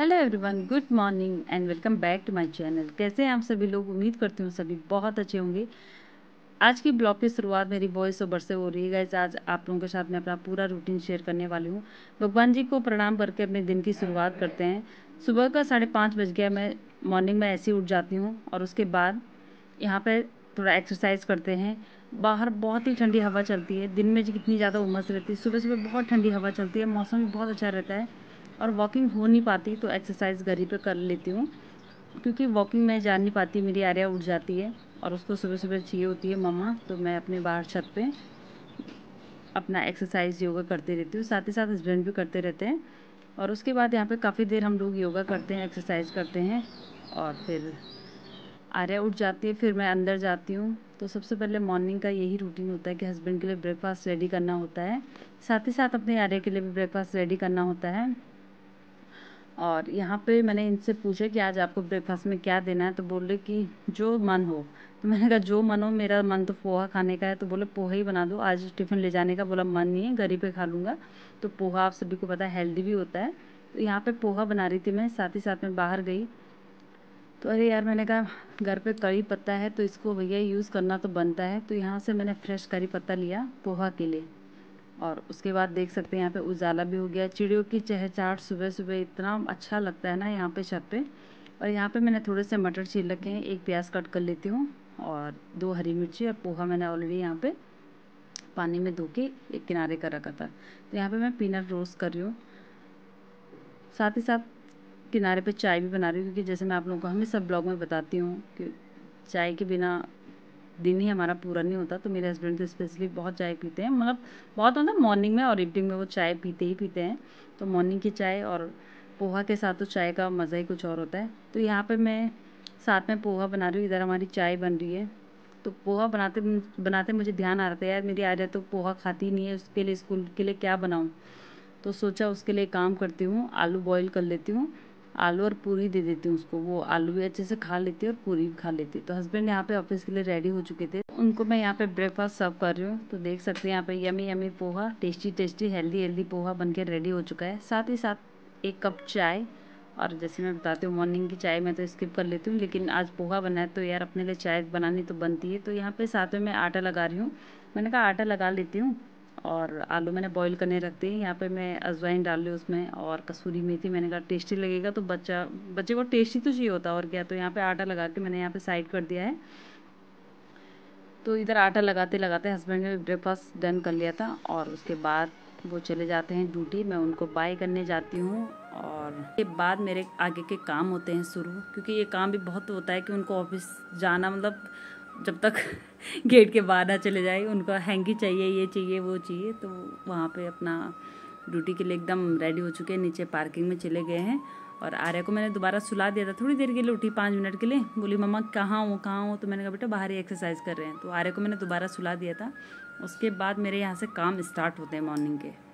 Hello everyone, good morning and welcome back to my channel. कैसे हैं आप सभी लोग? उम्मीद करती हूँ सभी बहुत अच्छे होंगे। आज की ब्लॉग की शुरुआत मेरी वॉइस ओवर से हो रही है गाइस। आज आप लोगों के साथ मैं अपना पूरा रूटीन शेयर करने वाली हूँ। भगवान जी को प्रणाम करके अपने दिन की शुरुआत करते हैं। सुबह का 5:30 बज गया। मैं मॉर्निंग में ऐसे ही उठ जाती हूँ और उसके बाद यहाँ पे थोड़ा एक्सरसाइज करते हैं। बाहर बहुत ही ठंडी हवा चलती है। दिन में कितनी ज़्यादा उमस रहती है, सुबह सुबह बहुत ठंडी हवा चलती है, मौसम भी बहुत अच्छा रहता है और वॉकिंग हो नहीं पाती तो एक्सरसाइज घर ही पे कर लेती हूँ, क्योंकि वॉकिंग में जा नहीं पाती, मेरी आर्या उठ जाती है और उसको सुबह सुबह चाहिए होती है मम्मा। तो मैं अपने बाहर छत पे अपना एक्सरसाइज योगा करते रहती हूँ, साथ ही साथ हस्बैंड भी करते रहते हैं। और उसके बाद यहाँ पे काफ़ी देर हम लोग योगा करते हैं, एक्सरसाइज करते हैं और फिर आर्या उठ जाती है। फिर मैं अंदर जाती हूँ। तो सबसे पहले मॉर्निंग का यही रूटीन होता है कि हस्बैंड के लिए ब्रेकफास्ट रेडी करना होता है, साथ ही साथ अपने आर्या के लिए भी ब्रेकफास्ट रेडी करना होता है। और यहाँ पे मैंने इनसे पूछा कि आज आपको ब्रेकफास्ट में क्या देना है, तो बोले कि जो मन हो। तो मैंने कहा जो मन हो, मेरा मन तो पोहा खाने का है, तो बोले पोहा ही बना दो। आज टिफ़िन ले जाने का बोला मन नहीं है, घर ही पे खा लूँगा। तो पोहा आप सभी को पता है हेल्दी भी होता है। तो यहाँ पे पोहा बना रही थी मैं, साथ ही साथ में बाहर गई तो अरे यार, मैंने कहा घर पे करी पत्ता है तो इसको भैया यूज़ करना तो बनता है। तो यहाँ से मैंने फ्रेश करी पत्ता लिया पोहा के लिए। और उसके बाद देख सकते हैं यहाँ पे उजाला भी हो गया। चिड़ियों की चहचहाट सुबह सुबह इतना अच्छा लगता है ना यहाँ पे छत पे। और यहाँ पे मैंने थोड़े से मटर छील रखे हैं, एक प्याज कट कर लेती हूँ और 2 हरी मिर्ची। और पोहा मैंने ऑलरेडी यहाँ पे पानी में धो के एक किनारे कर रखा था। तो यहाँ पे मैं पीनट रोस्ट कर रही हूँ, साथ ही साथ किनारे पे चाय भी बना रही हूँ, क्योंकि जैसे मैं आप लोगों को हमेशा ब्लॉग में बताती हूँ कि चाय के बिना दिन ही हमारा पूरा नहीं होता। तो मेरे हस्बैंड तो स्पेशली बहुत चाय पीते हैं, मतलब बहुत मतलब मॉर्निंग में और इवनिंग में वो चाय पीते ही पीते हैं। तो मॉर्निंग की चाय और पोहा के साथ तो चाय का मज़ा ही कुछ और होता है। तो यहाँ पे मैं साथ में पोहा बना रही हूँ, इधर हमारी चाय बन रही है। तो पोहा बनाते बनाते मुझे ध्यान आ रहा था, यार मेरी आर्या तो पोहा खाती नहीं है, उसके लिए स्कूल के लिए क्या बनाऊँ। तो सोचा उसके लिए काम करती हूँ, आलू बॉईल कर लेती हूँ, आलू और पूरी दे देती हूँ उसको। वो आलू भी अच्छे से खा लेती है और पूरी भी खा लेती है। तो हस्बैंड यहाँ पे ऑफिस के लिए रेडी हो चुके थे, उनको मैं यहाँ पे ब्रेकफास्ट सर्व कर रही हूँ। तो देख सकते हैं यहाँ पे yummy yummy poha, tasty tasty healthy healthy poha बनके रेडी हो चुका है। साथ ही साथ 1 कप चाय। और जैसे मैं बताती हूँ मॉर्निंग की चाय मैं तो स्किप कर लेती हूँ, लेकिन आज पोहा बना है तो यार अपने लिए चाय बनानी तो बनती है। तो यहाँ पे साथ में मैं आटा लगा रही हूँ। मैंने कहा आटा लगा लेती हूँ। और आलू मैंने बॉईल करने रख दी। यहाँ पे मैं अजवाइन डाल ली उसमें और कसूरी मेथी। मैंने कहा टेस्टी लगेगा तो बच्चे को टेस्टी तो चाहिए होता और क्या। तो यहाँ पे आटा लगा के मैंने यहाँ पे साइड कर दिया है। तो इधर आटा लगाते लगाते हस्बैंड ने ब्रेकफास्ट डन कर लिया था और उसके बाद वो चले जाते हैं ड्यूटी। मैं उनको बाय करने जाती हूँ और उसके बाद मेरे आगे के काम होते हैं शुरू, क्योंकि ये काम भी बहुत होता है कि उनको ऑफिस जाना, मतलब जब तक गेट के बाहर ना चले जाए उनका हैंकी चाहिए, ये चाहिए वो चाहिए। तो वहाँ पे अपना ड्यूटी के लिए एकदम रेडी हो चुके हैं, नीचे पार्किंग में चले गए हैं। और आर्या को मैंने दोबारा सुला दिया था, थोड़ी देर के लिए उठी 5 मिनट के लिए, बोली मम्मा कहाँ हो कहाँ हो। तो मैंने कहा बेटा बाहर ही एक्सरसाइज कर रहे हैं। तो आर्या को मैंने दोबारा सुला दिया था। उसके बाद मेरे यहाँ से काम स्टार्ट होते हैं मॉर्निंग के।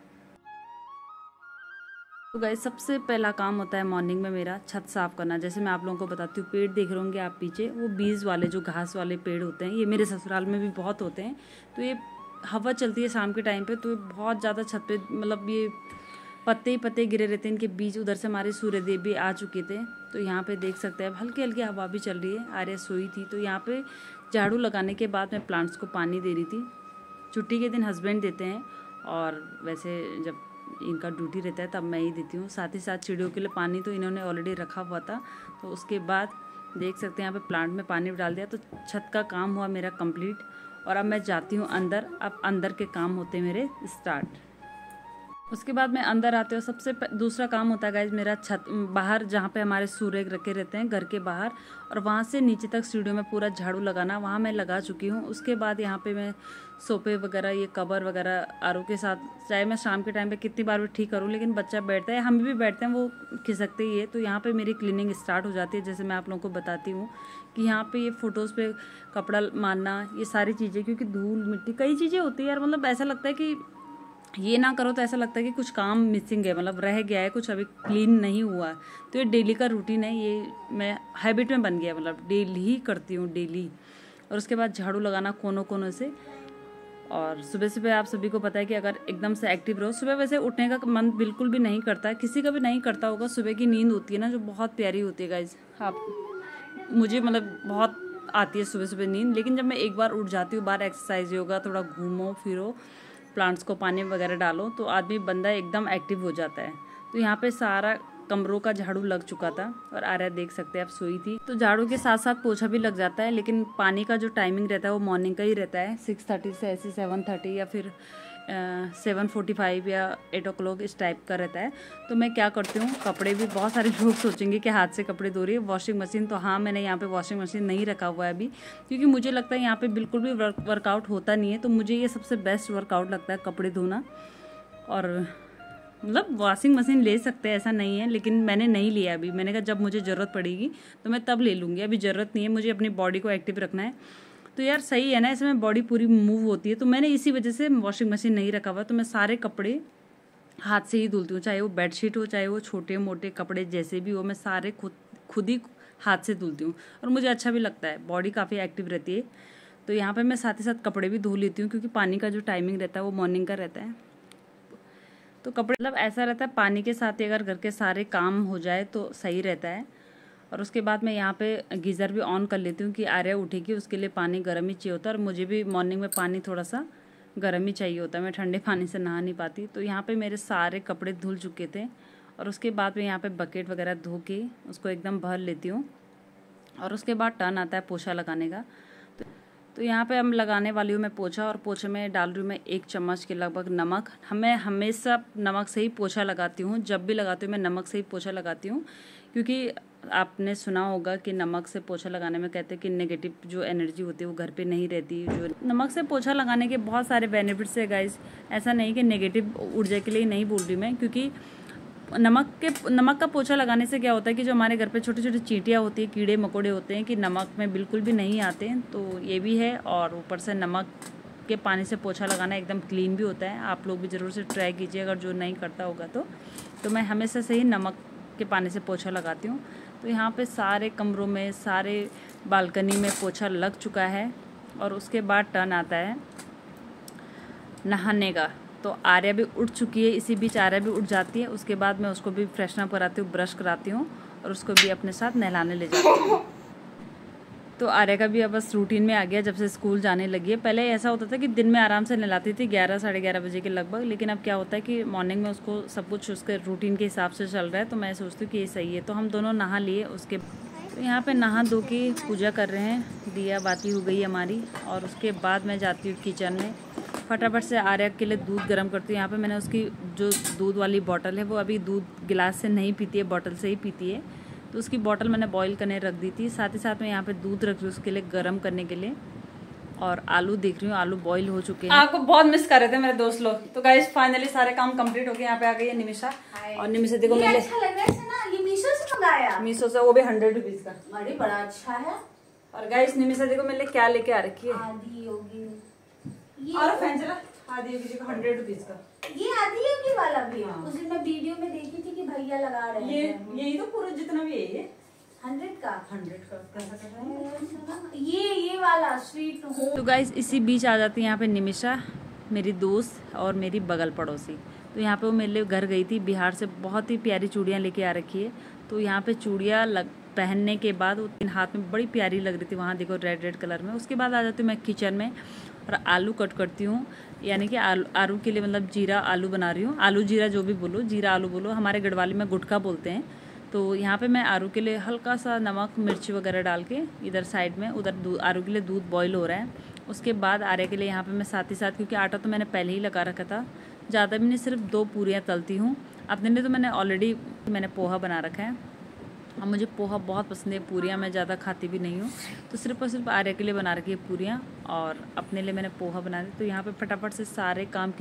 तो गाइस सबसे पहला काम होता है मॉर्निंग में मेरा छत साफ करना। जैसे मैं आप लोगों को बताती हूँ, पेड़ देख रहे होंगे आप पीछे, वो बीज वाले जो घास वाले पेड़ होते हैं, ये मेरे ससुराल में भी बहुत होते हैं। तो ये हवा चलती है शाम के टाइम पे तो बहुत ज़्यादा छत पे, मतलब ये पत्ते ही पत्ते गिरे रहते हैं इनके बीज। उधर से हमारे सूर्यदेव भी आ चुके थे। तो यहाँ पे देख सकते हैं हल्की हल्की हवा भी चल रही है। आर्या सोई थी तो यहाँ पे झाड़ू लगाने के बाद मैं प्लांट्स को पानी दे रही थी। छुट्टी के दिन हस्बैंड देते हैं और वैसे जब इनका ड्यूटी रहता है तब मैं ही देती हूँ। साथ ही साथ चिड़ियों के लिए पानी तो इन्होंने ऑलरेडी रखा हुआ था। तो उसके बाद देख सकते हैं यहाँ पे प्लांट में पानी डाल दिया। तो छत का काम हुआ मेरा कंप्लीट और अब मैं जाती हूँ अंदर। अब अंदर के काम होते हैं मेरे स्टार्ट। उसके बाद मैं अंदर आते हो, सबसे दूसरा काम होता है गाइज मेरा छत बाहर, जहाँ पे हमारे सूर्य रखे रहते हैं घर के बाहर, और वहाँ से नीचे तक सीढ़ियों में पूरा झाड़ू लगाना। वहाँ मैं लगा चुकी हूँ। उसके बाद यहाँ पे मैं सोफे वगैरह, ये कवर वगैरह आरू के साथ, चाहे मैं शाम के टाइम पे कितनी बार भी ठीक करूँ, लेकिन बच्चा बैठता है, हम भी बैठते हैं, वो खिसकते ही है। तो यहाँ पे मेरी क्लीनिंग स्टार्ट हो जाती है। जैसे मैं आप लोगों को बताती हूँ कि यहाँ पे ये फ़ोटोज़ पे कपड़ा मारना, ये सारी चीज़ें, क्योंकि धूल मिट्टी कई चीज़ें होती है यार, मतलब ऐसा लगता है कि ये ना करो तो ऐसा लगता है कि कुछ काम मिसिंग है, मतलब रह गया है, कुछ अभी क्लीन नहीं हुआ है। तो ये डेली का रूटीन है, ये मैं हैबिट में बन गया, मतलब डेली ही करती हूँ डेली। और उसके बाद झाड़ू लगाना कोनों कोनों से। और सुबह सुबह आप सभी को पता है कि अगर एकदम से एक्टिव रहो, सुबह वैसे उठने का मन बिल्कुल भी नहीं करता है, किसी का भी नहीं करता होगा। सुबह की नींद होती है ना जो बहुत प्यारी होती है गाइज, आप मुझे मतलब बहुत आती है सुबह सुबह नींद। लेकिन जब मैं एक बार उठ जाती हूँ, बाहर एक्सरसाइज योगा, थोड़ा घूमो फिरो, प्लांट्स को पानी वगैरह डालो, तो आदमी बंदा एकदम एक्टिव हो जाता है। तो यहाँ पे सारा कमरों का झाड़ू लग चुका था और आर्या देख सकते हैं आप सोई थी, तो झाड़ू के साथ साथ पोछा भी लग जाता है। लेकिन पानी का जो टाइमिंग रहता है वो मॉर्निंग का ही रहता है, 6:30 से ऐसे 7:30 या फिर 7:45 या 8 o'clock इस टाइप का रहता है। तो मैं क्या करती हूँ, कपड़े भी बहुत सारे लोग सोचेंगे कि हाथ से कपड़े धो रही है, वॉशिंग मशीन, तो हाँ मैंने यहाँ पे वॉशिंग मशीन नहीं रखा हुआ है अभी, क्योंकि मुझे लगता है यहाँ पे बिल्कुल भी वर्कआउट होता नहीं है। तो मुझे ये सबसे बेस्ट वर्कआउट लगता है कपड़े धोना। और मतलब वॉशिंग मशीन ले सकते हैं ऐसा नहीं है, लेकिन मैंने नहीं लिया अभी। मैंने कहा जब मुझे ज़रूरत पड़ेगी तो मैं तब ले लूँगी, अभी ज़रूरत नहीं है, मुझे अपनी बॉडी को एक्टिव रखना है। तो यार सही है ना, इसमें बॉडी पूरी मूव होती है। तो मैंने इसी वजह से वॉशिंग मशीन नहीं रखा हुआ। तो मैं सारे कपड़े हाथ से ही धुलती हूँ, चाहे वो बेडशीट हो, चाहे वो छोटे मोटे कपड़े जैसे भी हो, मैं सारे खुद ही हाथ से धुलती हूँ। और मुझे अच्छा भी लगता है, बॉडी काफ़ी एक्टिव रहती है। तो यहाँ पर मैं साथ ही साथ कपड़े भी धो लेती हूँ, क्योंकि पानी का जो टाइमिंग रहता है वो मॉर्निंग का रहता है। तो कपड़े मतलब ऐसा रहता है, पानी के साथ ही अगर घर के सारे काम हो जाए तो सही रहता है। और उसके बाद मैं यहाँ पे गीज़र भी ऑन कर लेती हूँ कि आर्या उठेगी, उसके लिए पानी गर्म ही चाहिए होता है। और मुझे भी मॉर्निंग में पानी थोड़ा सा गर्म ही चाहिए होता है, मैं ठंडे पानी से नहा नहीं पाती। तो यहाँ पे मेरे सारे कपड़े धुल चुके थे और उसके बाद मैं यहाँ पे बकेट वगैरह धो के उसको एकदम भर लेती हूँ। और उसके बाद टर्न आता है पोछा लगाने का। तो यहाँ पे हम लगाने वाली हूँ मैं पोछा, और पोछे में डाल रही हूँ मैं 1 चम्मच के लगभग नमक। मैं हमेशा नमक से ही पोछा लगाती हूँ, जब भी लगाती हूँ मैं नमक से ही पोछा लगाती हूँ, क्योंकि आपने सुना होगा कि नमक से पोछा लगाने में कहते हैं कि नेगेटिव जो एनर्जी होती है वो घर पे नहीं रहती। जो नमक से पोछा लगाने के बहुत सारे बेनिफिट्स है गाइस, ऐसा नहीं कि नेगेटिव ऊर्जा के लिए नहीं बोल रही मैं, क्योंकि नमक का पोछा लगाने से क्या होता है कि जो हमारे घर पे छोटी छोटी चींटियाँ होती है, कीड़े मकोड़े होते हैं, कि नमक में बिल्कुल भी नहीं आते। तो ये भी है, और ऊपर से नमक के पानी से पोछा लगाना एकदम क्लीन भी होता है। आप लोग भी ज़रूर से ट्राई कीजिए अगर जो नहीं करता होगा तो मैं हमेशा से ही नमक के पानी से पोछा लगाती हूँ। तो यहाँ पे सारे कमरों में, सारे बालकनी में पोछा लग चुका है। और उसके बाद टर्न आता है नहाने का। तो आर्या भी उठ चुकी है, इसी बीच आर्या भी उठ जाती है। उसके बाद मैं उसको भी फ्रेशन अप कराती हूँ, ब्रश कराती हूँ और उसको भी अपने साथ नहलाने ले जाती हूँ। तो आर्या का भी अब बस रूटीन में आ गया जब से स्कूल जाने लगी है। पहले ऐसा होता था कि दिन में आराम से नहलाती थी 11 साढ़े 11 बजे के लगभग, लेकिन अब क्या होता है कि मॉर्निंग में उसको सब कुछ उसके रूटीन के हिसाब से चल रहा है। तो मैं सोचती हूँ कि ये सही है। तो हम दोनों नहा लिए। उसके तो यहाँ पे नहा धो के पूजा कर रहे हैं, दिया बाती हो गई हमारी। और उसके बाद मैं जाती हूँ किचन में, फटाफट से आर्या के लिए दूध गर्म करती हूँ। यहाँ पे मैंने उसकी जो दूध वाली बॉटल है वो अभी दूध गिलास से नहीं पीती है, बॉटल से ही पीती है। तो उसकी बॉटल मैंने बॉईल करने रख दी थी। साथ ही साथ मैं यहाँ पे दूध रख रही हूँ उसके लिए गर्म करने के लिए। और आलू देख रही हूँ, आलू बॉईल हो चुके हैं। आपको बहुत मिस कर रहे थे मेरे दोस्त लोग। तो गाइस फाइनली सारे काम कंप्लीट हो गए। यहाँ पे आ गई है निमिषा। और निमिषा देखो मैंने अच्छा लग रहा है ना, ये मीशो से मंगाया। मीशो से, वो भी 100 रुपीज का। अरे बड़ा अच्छा है। और गाइस निमिषा देखो मैंने क्या लेके आ रखी है, आदि योगी और फैंचरा आदि योगी जी का 100 रुपीज का। ये आदि योगी वाला भी हाँ। उस दिन मैं वीडियो में देखी थी कि भैया लगा रहे हैं। यही तो पूरा जितना भी है 100 का 100 का कैसा कर रहा है। ये वाला स्वीट होम। तो गाइस इसी बीच आ जाती है यहाँ पे निमिषा, मेरी दोस्त और मेरी बगल पड़ोसी। तो यहाँ पे वो मेरे लिए घर गई थी बिहार से, बहुत ही प्यारी चूड़ियाँ लेके आ रखी है। तो यहाँ पे चूड़ियाँ पहनने के बाद वो 3 हाथ में बड़ी प्यारी लग रही थी, वहाँ देखो रेड कलर में। उसके बाद आ जाती हूँ मैं किचन में और आलू कट करती हूँ, यानी कि आलू के लिए मतलब जीरा आलू बना रही हूँ। आलू जीरा जो भी बोलो, जीरा आलू बोलो, हमारे गढ़वाली में गुटका बोलते हैं। तो यहाँ पे मैं आलू के लिए हल्का सा नमक मिर्ची वगैरह डाल के इधर साइड में, उधर आलू के लिए दूध बॉईल हो रहा है। उसके बाद आर्या के लिए यहाँ पे मैं साथ ही साथ, क्योंकि आटा तो मैंने पहले ही लगा रखा था, ज़्यादा भी नहीं, सिर्फ 2 पूरियाँ तलती हूँ। अपने लिए तो मैंने पोहा बना रखा है। अब मुझे पोहा बहुत पसंद है, पूरियाँ मैं ज़्यादा खाती भी नहीं हूँ। तो सिर्फ और सिर्फ आर्या के लिए बना रखी है पूरियाँ, और अपने लिए मैंने पोहा बना दी। तो यहाँ पे फटाफट से सारे काम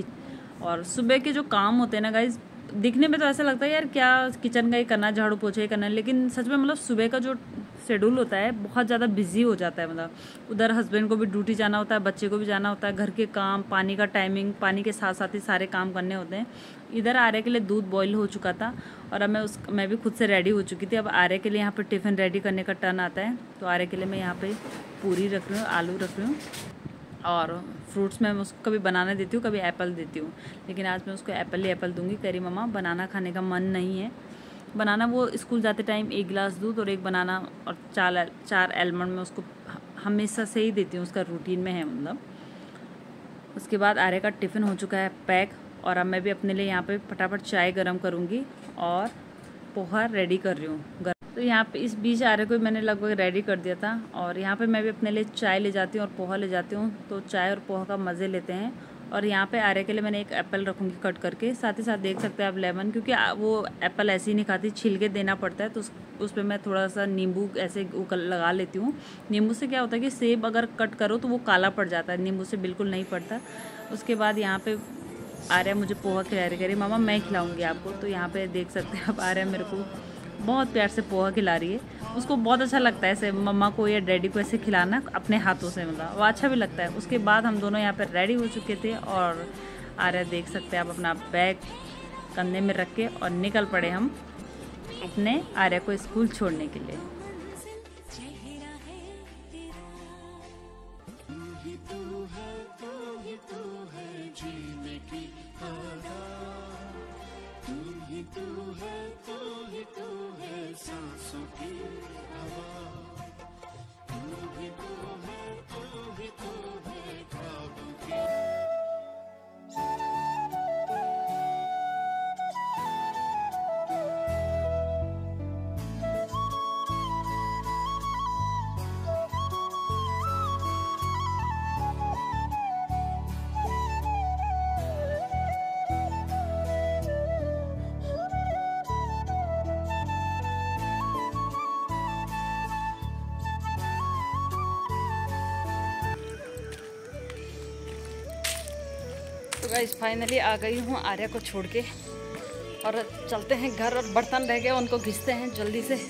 और सुबह के जो काम होते हैं ना गाइज, दिखने में तो ऐसा लगता है यार क्या किचन का ही करना, झाड़ू पोछा ही करना है, लेकिन सच में मतलब सुबह का जो शेड्यूल होता है बहुत ज़्यादा बिजी हो जाता है। मतलब उधर हस्बैंड को भी ड्यूटी जाना होता है, बच्चे को भी जाना होता है, घर के काम, पानी का टाइमिंग, पानी के साथ साथ ही सारे काम करने होते हैं। इधर आर्या के लिए दूध बॉईल हो चुका था और अब मैं भी खुद से रेडी हो चुकी थी। अब आर्या के लिए यहाँ पर टिफ़िन रेडी करने का टर्न आता है। तो आर्या के लिए मैं यहाँ पर पूरी रख रही हूँ, आलू रख रही हूँ और फ्रूट्स में मैं उसको कभी बनाना देती हूँ, कभी एप्पल देती हूँ, लेकिन आज मैं उसको एप्पल ही एप्पल दूँगी। कह रही मम्मा बनाना खाने का मन नहीं है। बनाना वो स्कूल जाते टाइम 1 गिलास दूध और 1 बनाना और 4 आलमंड में उसको हमेशा से ही देती हूँ, उसका रूटीन में है मतलब। उसके बाद आर्य का टिफ़िन हो चुका है पैक, और अब मैं भी अपने लिए यहाँ पे फटाफट चाय गरम करूँगी और पोहा रेडी कर रही हूँ। तो यहाँ पे इस बीच आर्य को मैंने लगभग रेडी कर दिया था, और यहाँ पे मैं भी अपने लिए चाय ले जाती हूँ और पोहा ले जाती हूँ, तो चाय और पोहा का मज़े लेते हैं। और यहाँ पे आर्य के लिए मैंने एक एप्पल रखूँगी कट करके, साथ ही साथ देख सकते हैं आप लेमन, क्योंकि वो एप्पल ऐसे ही नहीं खाती, छिलके देना पड़ता है, तो उस पर मैं थोड़ा सा नींबू ऐसे लगा लेती हूँ। नींबू से क्या होता है कि सेब अगर कट करो तो वो काला पड़ जाता है, नींबू से बिल्कुल नहीं पड़ता। उसके बाद यहाँ पे आर्य मुझे पोहा खिला रही, कह रही मामा मैं खिलाऊँगी आपको। तो यहाँ पर देख सकते हैं आप, आर्य मेरे को बहुत प्यार से पोहा खिला रही है। उसको बहुत अच्छा लगता है ऐसे मम्मा को या डैडी को ऐसे खिलाना अपने हाथों से, मतलब वो अच्छा भी लगता है। उसके बाद हम दोनों यहाँ पर रेडी हो चुके थे, और आर्य देख सकते हैं आप अपना बैग कंधे में रख के और निकल पड़े हम अपने आर्य को स्कूल छोड़ने के लिए। तो गाइस फाइनली आ गई हूँ आर्या को छोड़ के, और चलते हैं घर, और बर्तन रह गए उनको घिसते हैं जल्दी से।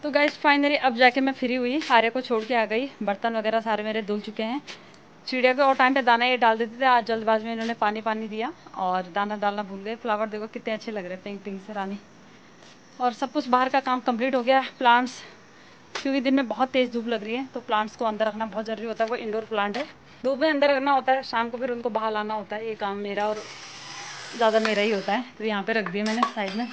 तो गाइस फाइनली अब जाके मैं फ्री हुई, आर्य को छोड़ के आ गई। बर्तन वगैरह सारे मेरे धुल चुके हैं। चिड़िया को और टाइम पे दाना ये डाल देते थे, आज जल्दबाज में इन्होंने पानी दिया और दाना डालना भूल गए। फ्लावर देखो कितने अच्छे लग रहे हैं, पिंक पिंक से रानी। और सब कुछ बाहर का काम कंप्लीट हो गया। प्लांट्स, क्योंकि दिन में बहुत तेज़ धूप लग रही है, तो प्लांट्स को अंदर रखना बहुत ज़रूरी होता है। वो इंडोर प्लांट है, धूप में अंदर रखना होता है, शाम को फिर उनको बाहर लाना होता है। ये काम मेरा और ज़्यादा मेरा ही होता है। तो यहाँ पे रख दिया मैंने साइड में।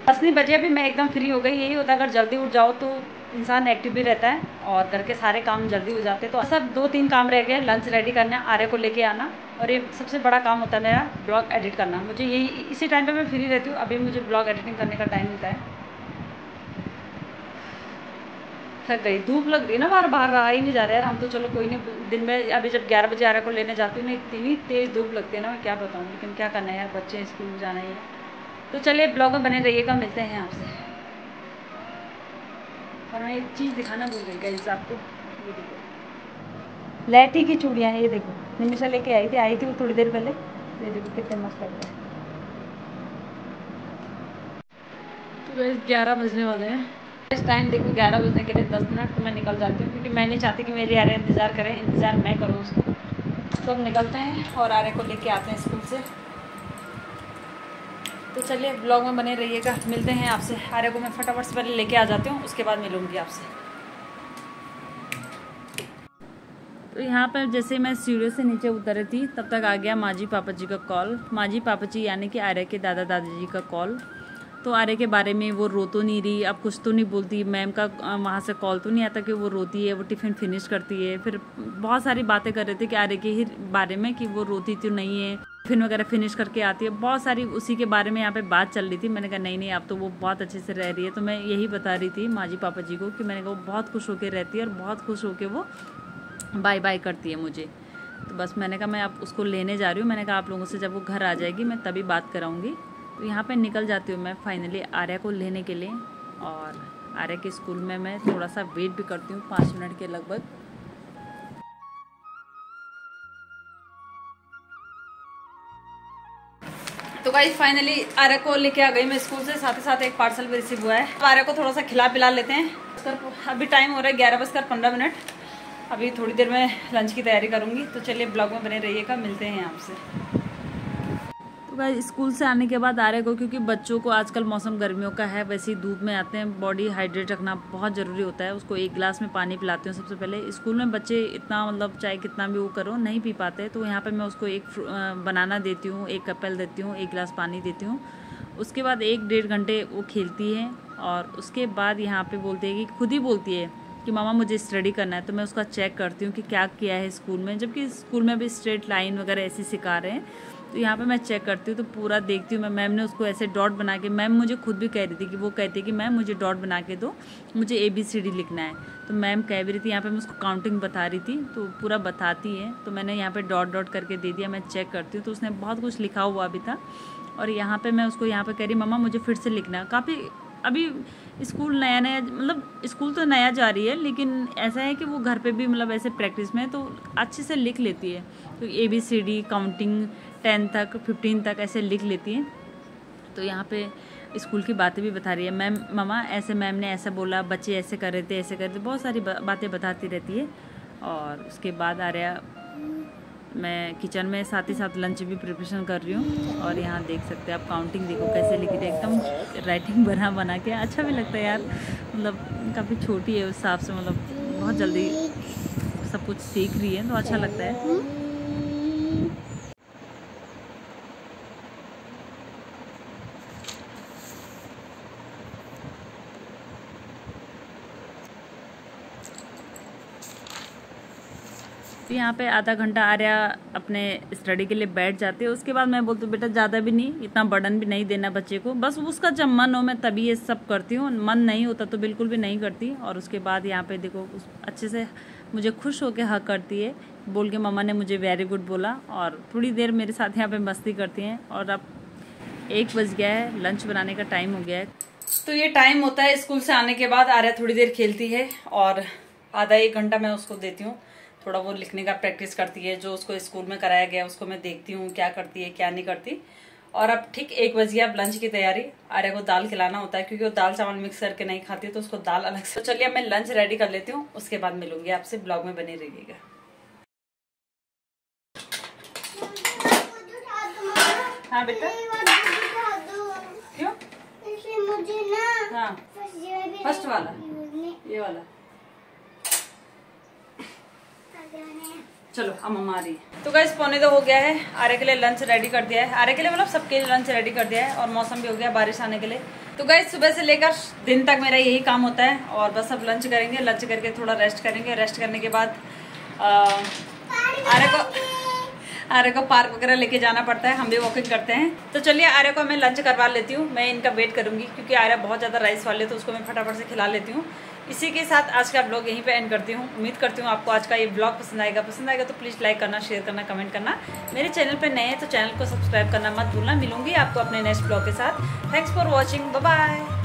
बस नहीं बजे अभी मैं एकदम फ्री हो गई। यही होता है, अगर जल्दी उठ जाओ तो इंसान एक्टिव भी रहता है और घर के सारे काम जल्दी हो जाते हैं। तो सब 2-3 काम रह गए, लंच रेडी करना, आर्य को लेके आना, और ये सबसे बड़ा काम होता है मेरा ब्लॉग एडिट करना। मुझे यही इसी टाइम पे मैं फ्री रहती हूँ। अभी मुझे ब्लॉग एडिटिंग करने का टाइम मिलता है। थक गई, धूप लग रही है ना, बाहर रहा ही नहीं जा रहा है। हम तो चलो कोई नहीं, दिन में अभी जब 11 बजे आर्य को लेने जाती हूँ ना, इतनी तेज़ धूप लगती है ना, मैं क्या बताऊँ, लेकिन क्या करना है यार, बच्चे स्कूल जाना ही है। तो चलिए ब्लॉग में बने रहिएगा, मिलते हैं आपसे। और मैं एक चीज़ दिखाना भूल गई गाइस आपको, ये देखो लैटी की चूड़ियाँ हैं। ये देखो निमिषा लेके आई थी वो थोड़ी देर पहले। ये देखो कितने मस्त लग रहे हैं। तो गाइस 11 बजने वाले हैं। इस टाइम देखो 11 बजने के लिए 10 मिनट, तो मैं निकल जाती हूँ, क्योंकि मैं नहीं चाहती कि मेरी आर्य इंतज़ार करें, इंतज़ार मैं करूँ उसको। तो हम निकलते हैं और आर्य को लेके आते हैं स्कूल से। तो चलिए ब्लॉग में बने रहिएगा, मिलते हैं आपसे। आर्या को मैं फटाफट से पहले लेके आ जाती हूँ, उसके बाद मिलूंगी आपसे। तो यहाँ पर जैसे मैं सीढ़ियों से नीचे उतरी थी तब तक आ गया माजी पापा जी का कॉल। माजी पापा जी यानी कि आर्या के दादा दादी जी का कॉल। तो आर्या के बारे में वो रो तो नहीं रही, अब कुछ तो नहीं बोलती, मैम का वहाँ से कॉल तो नहीं आता कि वो रोती है, वो टिफ़िन फिनिश करती है। फिर बहुत सारी बातें कर रहे थे कि आर्या के ही बारे में कि वो रोती तो नहीं है, टिफ़िन वगैरह फिनिश करके आती है, बहुत सारी उसी के बारे में यहाँ पे बात चल रही थी। मैंने कहा नहीं अब तो वो बहुत अच्छे से रह रही है। तो मैं यही बता रही थी माजी पापा जी को कि मैंने कहा वो बहुत खुश होकर रहती है और बहुत खुश होकर वो बाय बाय करती है मुझे। तो बस मैंने कहा मैं अब उसको लेने जा रही हूँ। मैंने कहा आप लोगों से जब वो घर आ जाएगी मैं तभी बात कराऊंगी। तो यहाँ पे निकल जाती हूँ मैं फाइनली आर्या को लेने के लिए। और आर्या के स्कूल में मैं थोड़ा सा वेट भी करती हूँ 5 मिनट के लगभग। तो गाइस फाइनली आर्या को लेके आ गई मैं स्कूल से, साथ ही साथ एक पार्सल भी रिसीव हुआ है। आर्या को थोड़ा सा खिला पिला लेते हैं। अभी टाइम हो रहा है 11:15। अभी थोड़ी देर में लंच की तैयारी करूंगी। तो चलिए ब्लॉग में बने रहिएगा, मिलते हैं आपसे। तो गाइस स्कूल से आने के बाद आर्या को, क्योंकि बच्चों को आजकल मौसम गर्मियों का है, वैसे ही धूप में आते हैं, बॉडी हाइड्रेट रखना बहुत ज़रूरी होता है। उसको 1 गिलास में पानी पिलाती हूँ सबसे पहले। स्कूल में बच्चे इतना मतलब चाहे कितना भी वो करो नहीं पी पाते, तो यहाँ पर मैं उसको एक बनाना देती हूँ, 1 एप्पल देती हूँ, 1 गिलास पानी देती हूँ। उसके बाद 1-1.5 घंटे वो खेलती है और उसके बाद यहाँ पर बोलती है कि खुद ही बोलती है कि मामा मुझे स्टडी करना है। तो मैं उसका चेक करती हूँ कि क्या किया है स्कूल में, जबकि स्कूल में भी स्ट्रेट लाइन वगैरह ऐसे सिखा रहे हैं। तो यहाँ पे मैं चेक करती हूँ, तो पूरा देखती हूँ मैं। मैम ने उसको ऐसे डॉट बना के, मैम मुझे खुद भी कह रही थी कि वो कहती है कि मैम मुझे डॉट बना के दो, मुझे ABCD लिखना है। तो मैम कह भी रही थी, यहाँ पे मैं उसको काउंटिंग बता रही थी, तो पूरा बताती है। तो मैंने यहाँ पे डॉट करके दे दिया। मैं चेक करती हूँ तो उसने बहुत कुछ लिखा हुआ भी था। और यहाँ पर मैं उसको यहाँ पर कह रही मम्मा मुझे फिर से लिखना है। काफ़ी अभी स्कूल नया मतलब स्कूल तो नया जा रही है, लेकिन ऐसा है कि वो घर पे भी मतलब ऐसे प्रैक्टिस में तो अच्छे से लिख लेती है। तो ABCD काउंटिंग 10 तक 15 तक ऐसे लिख लेती है। तो यहाँ पे स्कूल की बातें भी बता रही है, मैम मामा ऐसे मैम ने ऐसा बोला, बच्चे ऐसे कर रहे थे, ऐसे कर रहे थे, बहुत सारी बातें बताती रहती है। और उसके बाद आर्या मैं किचन में साथ ही साथ लंच भी प्रिपरेशन कर रही हूँ। और यहाँ देख सकते हैं आप, काउंटिंग देखो कैसे लिखी थी, एकदम राइटिंग बना के। अच्छा भी लगता है यार, मतलब काफ़ी छोटी है उस हिसाब से, मतलब बहुत जल्दी सब कुछ सीख रही है तो अच्छा लगता है। तो यहाँ पे आधा घंटा आर्या अपने स्टडी के लिए बैठ जाती है। उसके बाद मैं बोलती हूँ बेटा ज़्यादा भी नहीं, इतना बर्डन भी नहीं देना बच्चे को, बस उसका जब मन हो मैं तभी ये सब करती हूँ, मन नहीं होता तो बिल्कुल भी नहीं करती। और उसके बाद यहाँ पे देखो अच्छे से मुझे खुश होकर हक करती है, बोल के मम्मा ने मुझे वेरी गुड बोला। और थोड़ी देर मेरे साथ यहाँ पर मस्ती करती हैं। और अब 1 बज गया है, लंच बनाने का टाइम हो गया है। तो ये टाइम होता है स्कूल से आने के बाद आर्या थोड़ी देर खेलती है और आधा 1 घंटा मैं उसको देती हूँ। थोड़ा वो लिखने का प्रैक्टिस करती है, जो उसको स्कूल में कराया गया उसको मैं देखती हूँ क्या करती है क्या नहीं करती। और अब ठीक 1 बज गया, अब लंच की तैयारी। आर्या को दाल खिलाना होता है क्योंकि वो दाल चावल मिक्स करके नहीं खाती, तो उसको दाल अलग से। तो चलिए मैं लंच रेडी कर लेती हूँ, उसके बाद मिलूंगी आपसे, ब्लॉग में बने रहिएगा। हाँ बेटा, क्यों? मुझे ना हाँ फर्स्ट वाला, ये वाला। चलो अब मम्मा आ रही है। तो गाइस 11:45 हो गया है, आर्या के लिए लंच रेडी कर दिया है। आर्या के लिए मतलब सबके लिए लंच रेडी कर दिया है। और मौसम भी हो गया बारिश आने के लिए। तो गाइस सुबह से लेकर दिन तक मेरा यही काम होता है। और बस अब लंच करेंगे, लंच करके थोड़ा रेस्ट करेंगे। रेस्ट करने के बाद आर्या को पार्क वगैरह लेके जाना पड़ता है, हम भी वॉकिंग करते हैं। तो चलिए आर्या को मैं लंच करवा लेती हूँ, मैं इनका वेट करूंगी क्योंकि आर्या बहुत ज़्यादा राइस वाले, तो उसको मैं फटाफट से खिला लेती हूँ। इसी के साथ आज का ब्लॉग यहीं पे एंड करती हूँ। उम्मीद करती हूँ आपको आज का ये ब्लॉग पसंद आएगा तो प्लीज़ लाइक करना, शेयर करना, कमेंट करना। मेरे चैनल पे नए हैं तो चैनल को सब्सक्राइब करना मत भूलना। मिलूंगी आपको अपने नेक्स्ट ब्लॉग के साथ। Thanks for watching, bye bye.